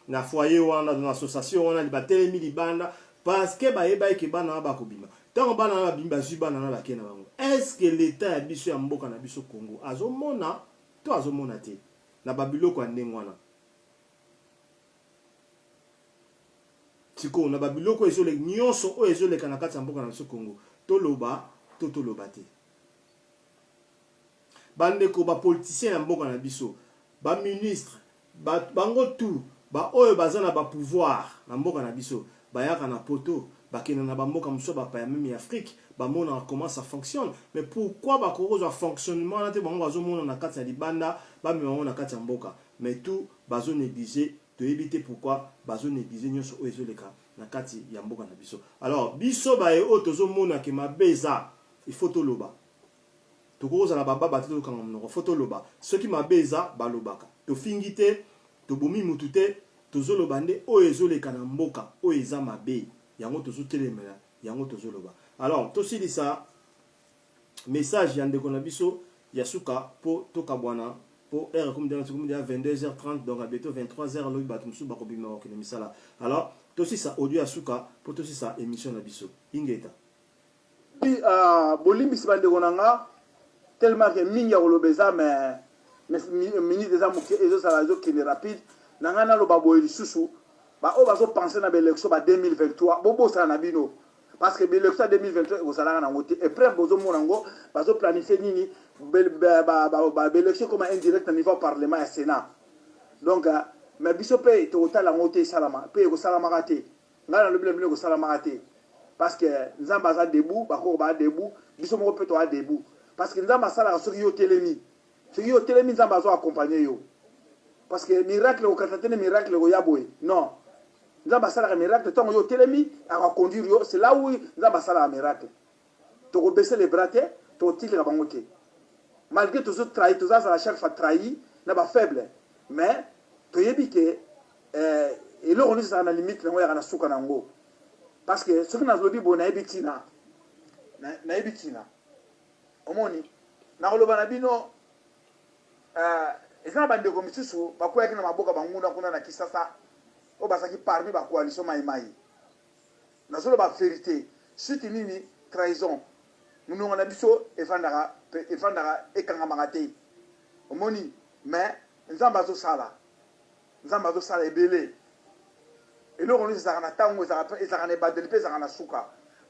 na foyer wana na association wana libatelemi libanda parce que baeba ke bana ba kobima tant bana na bimba zu bana na bakena bango est-ce que l'état ya biso ya mboka na biso Congo azomona to azomona te na babiloko ya ndenge wana tiko na babiloko ezole nyonso o ezole kana kati ya mboka na biso Congo to loba te bandeko ba politicien ya mboka na biso ba ministre bango tout ba oyo bazana ba pouvoir na mboka na biso bayaka na poto bakena na ba mboka muso ba pa même Afrique ba mona comment ça fonctionne mais pourquoi ba kozo fonctionnement na te bango bazo mona na kati ya libanda ba me na kati ya mboka mais tout bazo négliger to éviter pourquoi bazo négliger nyonso oyo ezoleka na kati ya mboka na biso alors biso ba e o tozo mona ke mabeza il faut to loba to kozo na baba batito kanga mnoko photo loba ceux qui mabeza balobaka to fingite to bomi mutute tozoloba nde oyo ezoleka na mboka oyo eza mabe yango tozotelemela yango tozoloba Alors tosilisa message ya ndeko na biso ya suka po tokabwana po heure comme dans 22h30 donc à bientôt 23h lobi bato musu bakobima okende misala. Alors tosisa audio ya suka po tosisa émission na biso ingeta bolimbisi bandeko na nga tellement que mingi ya kolobeza mais minute eza moke ezosala ezokende rapide na ngai naloba boye lisusu baoyo bazopense na baélection ba 2023 bobosana na bino parce que baélection ya 2023 ekozalaka nango te epreuve bozomona yango bazoplanifie nini baélection comme indirect na niveau parlement ya sénat donc mais biso mpe tokotala yango te esalama mpe ekosalamaka te ngai nalobi na bino ekosalamaka te parce que nzambe aza debout bakoko baa debout biso moko mpe toa debout parce que nzambe asalaka soki yo telemi nzambe azo accompagner yo parce que miracle okata te ne miracle koya boye non nzambe asalaka miracle ntango yo telemi akaconduire yo c'est là où nzambe asalaka miracle tokobaisse les bras te tokotikela bango te malgré tozotrahi tozazala chaque fois trahi na bafaible mais toyebi ke eloko nyonso ezalaka na limite nango yaka na suka nango parce que soki nazolobi boye nayebi ntina omoni nakoloba na bino eza na bandeko misusu bakweyaki na maboka banguna kuna na kisasa oyo bazalaki parmi bacoalition maimai nazoloba vérité suti nini trahison monongo na biso efandaka ekangamaka te omoni mais nzambe azosala ebele eloko nyonso ezalaka na ntango ezalaka na ebandeli mpe ezalaka na suka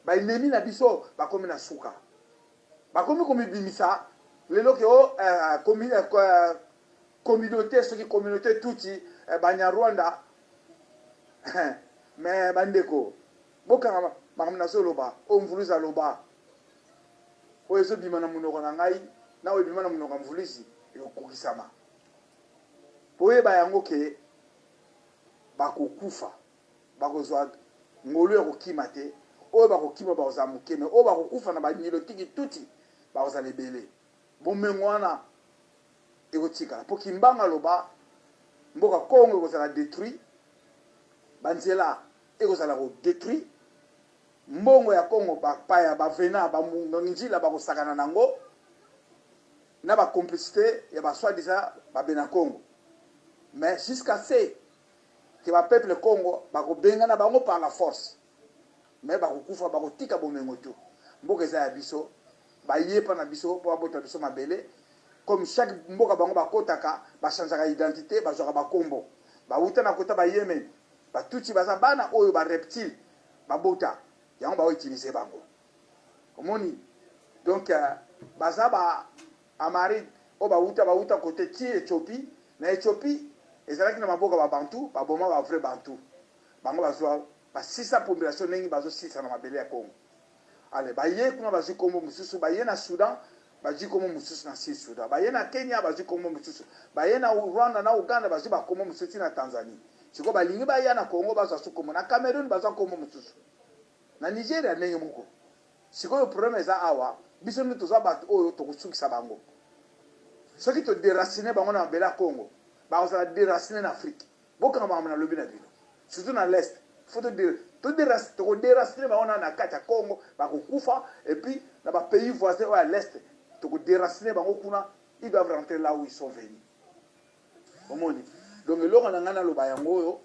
baennemi na biso bakomi na suka bakomi komibimisa lelo ke communauté soki communauté tuti banyarwanda mais bandeko bokanga makambo nazoloba oyo mvuluzi aloba oyo ezobima na monoko na ngai na oyo ebima na monoko ya mvuluzi ekokokisama po oyeba yango ke bakokufa bakozwa ngolu ekokima te oyo bakokima bakozala moke me oyo bakokufa na banyilo tiki tuti bakozala ebele bomengo wana ekotikala mpo kimbanga loba mboka kongo ekozala détruit banzela ekozala kodétruit mbongo ya kongo bapaya bavena bamunganjila bakosakana nango na bacomplicité ya basoi-disant babena kongo mais jusqu'à ce ke bapeuple kongo bakobengana bango par la force mais bakokufa bakotika bomengo to mboka eza ya biso bayepa na biso mpo babota biso mabele comme chaque mboka bango bakotaka bachangeaka identité bazwaka bakombo bauta na kota bayemen batuti baza bana oyo bareptile babota yango baoutilize bango omoni donc baza baamari oyo bauta kote ti Éthiopie na Éthiopie ezalaki na maboka babantu baboma bavrai bantu bango bazwa basisa population ndenge bazosisa na mabele ya kongo ale baye kuna bazwi kombo mosusu baye na Soudan bazwi kombo mosusu na Sud Soudan baye na Kenya bazwi kombo mosusu baye na Rwanda na Uganda bazwi bakombo mosusu na Tanzanie siko balingi baya na Congo bazwa su kombo na Cameroun bazwa kombo mosusu na Nigeria ndenge moko sikoyo problème eza awa biso nde tozwa bato oyo tokosukisa bango soki todéracine bango na mabele ya Congo bakozala déracine na Afrique bokanga makambo na lobi na bino surtout na l'est faut tokodéracine bango na kati ya Congo bakokufa et puis na bapays voisins oyo ya l'est tokodéracine bango kuna ils doivent rentrer là où ils sont venus omoni donc eloko na ngai naloba yango oyo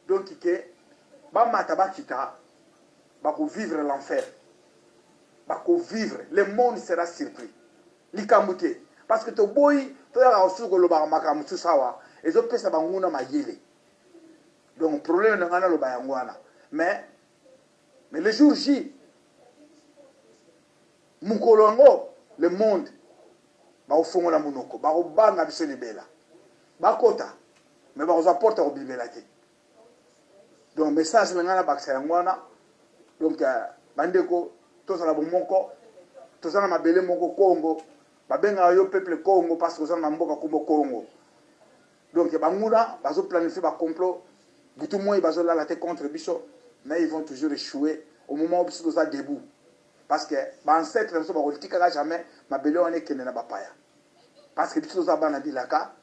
donc ke bamata bakita bakovivre l'enfer bakovivre le monde sera surpris likambo te parce que toboyi toyaka kosusu kolobaka makambo mosusu awa ezopesa banguna mayele donc problème na ngai naloba yango wana mais le jour J mokolo yango le monde bakofongola monoko bakobanga biso libela bakota mais bakozwa porte kobimela te donc message na ngai na bakisa yango wana donc bandeko tozala bomoko toza na mabele moko Congo babengaka yo peuple Congo parce que oza na mboka kombo Congo donc banguna bazoplanifie bacomplot butu moi bazolala te contre biso mais ils vont toujours échouer au moment où biso toza debout parce que baancetre na biso bakotikaka jamais mabele wana ekende na bapaya parce que biso toza bana bilaka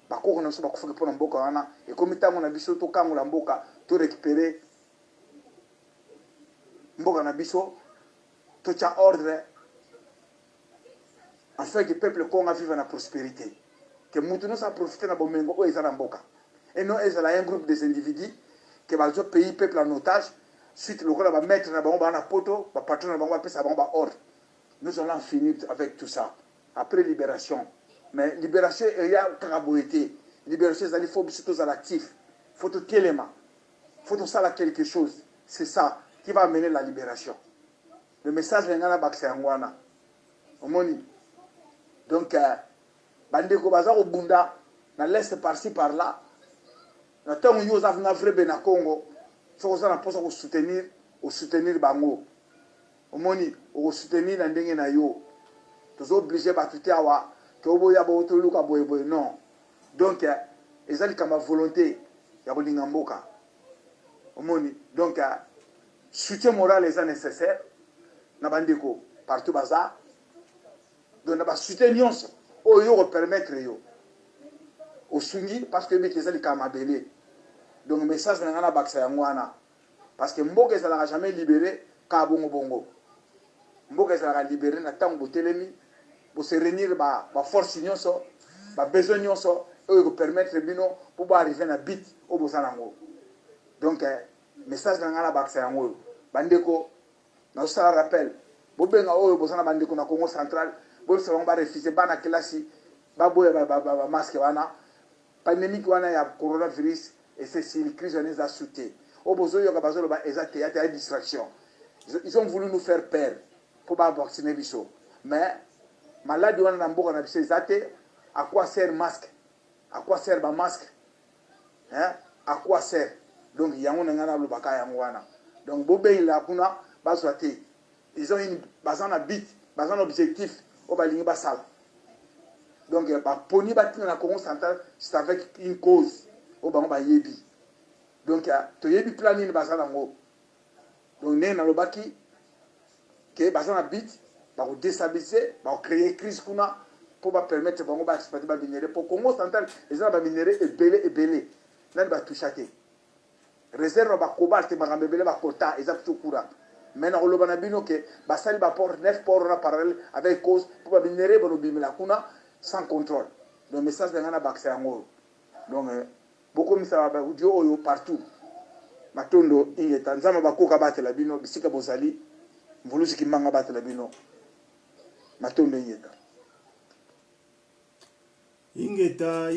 bakoko na biso bakufaki mpo na mboka wana ekomi ntango na biso tokangola mboka to récupérer mboka na biso tout tient ordre afin que le peuple Congo vive dans la prospérité. Que nous ça profiter de Bomengo ou Ezanamboka. Et non, il y a un groupe des individus qui va jouer pays, peuple en otage. Suite, le gars va mettre dans la poto, va patron va passer ça va ordre. Nous allons finir avec tout ça. Après libération. Mais libération, il y a carabouété. Libération, il faut surtout à l'actif. Il faut tout élément. Il faut tout ça quelque chose. C'est ça qui va amener la libération. Le message est là, c'est Angwana. Donc, bandeko baza au bunda, na l'est par-ci par-là. Na temps où nous avons un vrai ben Congo, il faut qu'on puisse soutenir bango. Au soutenir na ndenge na yo. Tous obligés ba tuter awa, que oboya bo to luka boy non. Donc, ezali kama volonté ya bolinga mboka. Donc, soutien moral est nécessaire. Na bandeko partout baza. Donc, na ba soutien nyonso. Oyo permettre yo. Au sungi parce que les ezali kama belé. Donc le message na ngana baksa yangwana parce que mboka ezala jamais libéré ka bongo bongo. Mboka ezala libéré na tango botelemi bo se réunir ba force nyonso, ba besoin nyonso oyo permettre bino pour arriver na bit au bosanango. Donc message na ngana baksa yango bandeko na ça rappel bo benga oyo bosana bandeko na Congo central bo se ba refuser bana kelasi ba boya ba masque wana pandémique wana ya coronavirus et c'est une crise on les a sauté au besoin yoka bazolo ba ezate ya distraction ils ont voulu nous faire peur pour pas vacciner biso mais maladie wana na mboka na biso ezate à quoi sert masque à quoi sert ba masque hein à quoi sert donc yango ngana lobaka yango wana donc bobé la kuna bazwate ils ont une bazan na but bazan objectif au balingi basala. Donc, poni bati na Congo central, c'est avec une cause. Au bango ba yebi. Donc, to yebi plan ni basa nango. Donc, né na lobaki que basa na bit, ba ko déstabiliser, ba ko créer crise kuna pour ba permettre bango ba exploiter ba minerai. Pour Congo central, les gens ba minerai et belé. Là ba touchaté. Réserve ba cobalt ba ngambele ba kota, exact tout courant. Maintenant, on a bino que basali ba port 9 ports en parallèle avec cause pour ba minerai ba no bimela kuna sans contrôle. Le message de Ngana Bakse Ango. Donc, beaucoup de gens sont partout. Matondo, ingeta, nzama bakoka bate la bino, bisika bozali, mvulusi kimanga bate la bino. Matondo ingeta. Ingeta,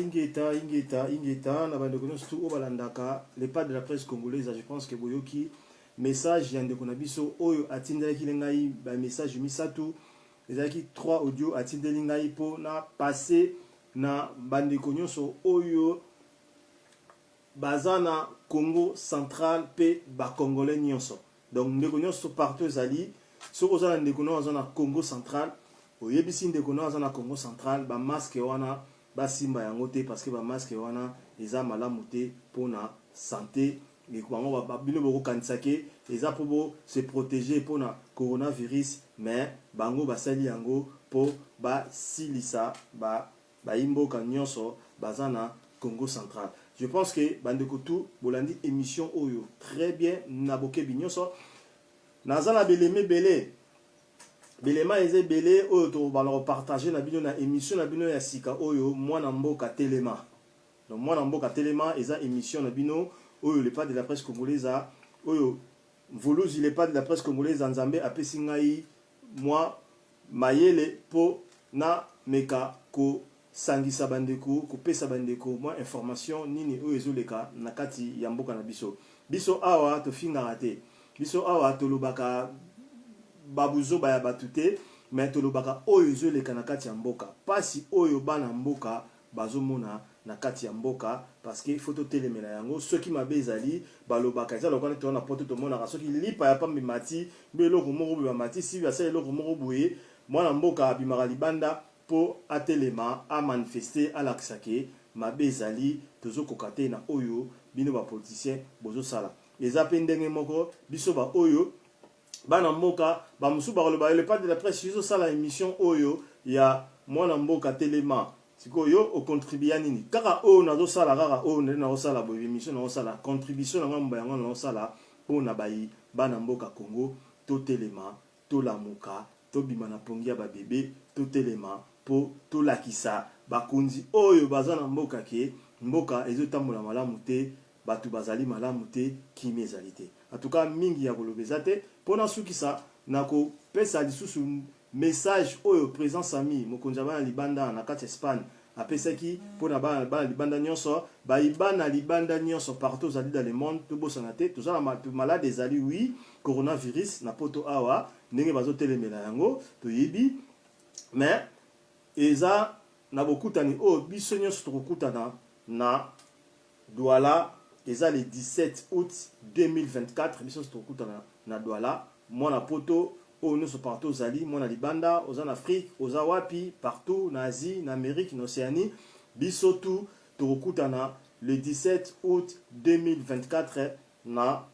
na bande kono surtout au balandaka, les pas de la presse congolaise, je pense que boyoki message yande kona biso oyo atindela kilengai ba message misatu. Ezaki 3 audio atindeli ngai po na passer na bandeko nyonso oyo bazana Congo central pe ba congolais nyonso. Donc ndeko nyonso partout ezali soko zana ndeko nyonso na Congo central oyebisi ndeko nyonso na Congo central ba masque wana ba simba yango te parce que ba masque wana eza malamu te pona santé et bango ba bino boko kansake eza pour se protéger pona coronavirus mais bango basali yango po ba silisa ba imboka nyonso bazana Congo central. Je pense que bandeko tout bolandi émission oyo très bien naboke binyonso nazana beleme belema eze belé oyo to balo partager na bino na émission na bino ya sika oyo mwana mboka telema. Donc mwana mboka telema eza émission na bino oyo le pas de la presse congolaise oyo Volouz, il est pas de la presse congolaise en Zambé a pesingai moi mayele po na meka ko sangisa bandeko ko pesa bandeko moi information nini o ezoleka na kati ya mboka na biso awa to finga raté biso awa to lobaka babuzo ba ya batute mais to lobaka oyo ezoleka na kati ya mboka pasi oyo bana mboka bazomona na kati ya mboka parce que faut telemela yango ceux qui mabezali balobaka eza lokana to na poto to mona ceux qui lipa ya pambi mati belo ko moko ba mati si ba sala loko moko boye mwana mboka abimaka libanda po atelema a manifester à l'aksake mabezali tozo kokate na oyo bino ba politicien bozo sala eza pendenge moko biso ba oyo bana mboka ba musu ba loba le pas de la presse biso sala émission oyo ya mwana mboka telema siko yo o contribuer nini kaka o na do sala kaka o na do sala bo émission na do sala contribution na ngamba yango na do sala po na bayi bana mboka Congo to telema tolamuka tobima na pongi ya babebe totelema mpo tolakisa bakonzi oyo baza na mboka ke mboka ezotambola malamu te bato bazali malamu te kimi ezali te en tout cas mingi ya koloba eza te mpona sukisa na kopesa lisusu message oyo président Sami mokonzi ya bana libanda na kati Espagne apesaki mpona bana libanda nyonso baibana libanda nyonso partout ozali dans le monde tobosana te toza na malade ezali oui coronavirus na poto awa ndenge bazotelemela yango toyebi mais eza na bokutani oyo biso nyonso tokokutana na Douala eza le 17 août 2024 biso tokokutana na Douala mwana poto oyo nyonso partout ozali mwana libanda oza na Afrique oza wapi partout na Asie na Amérique na Océanie biso tu tokokutana le 17 août 2024 na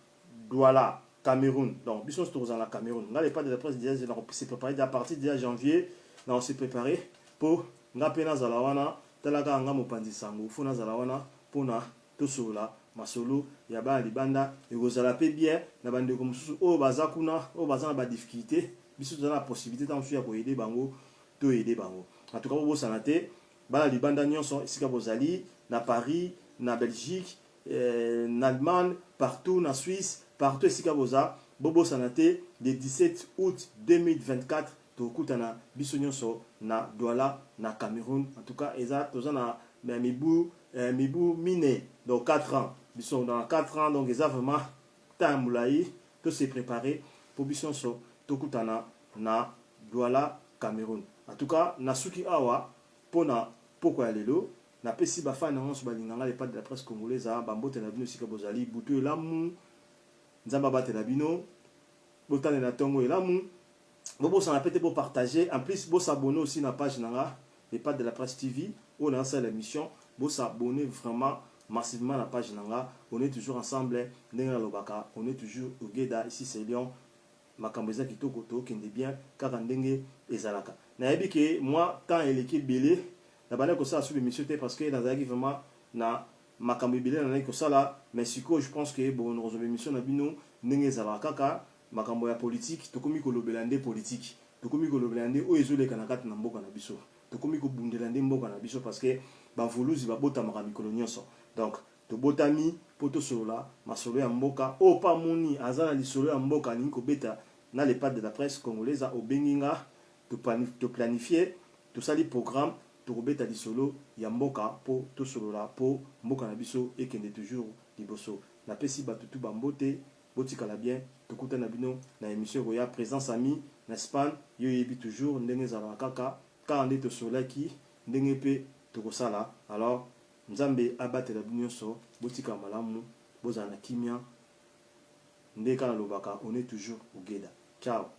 Douala Cameroun. Donc biso tokozala na Cameroun nga le pas de la presse déjà on s'est préparé à partir de janvier on s'est préparé pour nga pe nazala wana talaka nga mopanzi sango fo nazala wana pona tosola masolo ya bana libanda ekozala pe bien na bandeko mosusu oyo baza kuna oyo baza na badifficulté biso toza na possibilité ta mosusu ya koyede bango toyede bango en tout cas bobosana te bana libanda nyonso esika bozali na Paris na Belgique na Allemagne partout na Suisse partout esika boza bobosana te le 17 août 2024 tokutana biso nyonso na Douala na Cameroun en tout cas eza toza na mibu mine donc 4 ans biso dans 4 ans donc eza vraiment temps moulayi to se préparer pour biso nyonso tokutana na Douala Cameroun en tout cas na suki awa pona poko ya lelo na pesi bafana nyonso balinganga le pas de la presse congolaise bambote na bino sika bozali butu elamu nzamba batela bino botane na tongo elamu bosana peut-être pour partager en plus vous s'abonner aussi na page nanga les pas de la presse TV on a ça l'émission vous s'abonner vraiment massivement à la page nanga on est toujours ensemble ndenge lobaka on est toujours au Geda ici c'est Lyon makambeza kitoko to kende bien kaka ndenge ezalaka na yebi que moi tant eleki belé na bana ko ça sur l'émission parce que dans aki vraiment na makambo belé na ko ça là mais siko je pense que bon nous émission na bino ndenge ezalaka kaka makambo ya politique tokomi kolobela nde politique tokomi kolobela nde oyo ezoleka na kati na mboka na biso tokomi kobundela nde mboka na biso parce que bavuluzi babotamaka mikolo nyonso donc tobotami po tosolola masolo ya mboka oyo pa moni aza na lisolo ya mboka alingi kobeta na le pas de la presse congolaise obengi nga toplanifie tosali programme tokobeta lisolo ya mboka po tosolola po mboka na biso ekende toujours liboso napesi bato tu bambote botikala bien tokutana bino na émission ya présence ami na Espagne yo yebi toujours ndenge za kaka ka nde tosolaki ndenge pe tokosala alors nzambe abatela bino so botika malamu bozana kimia ndeka na lobaka on est toujours au Geda ciao.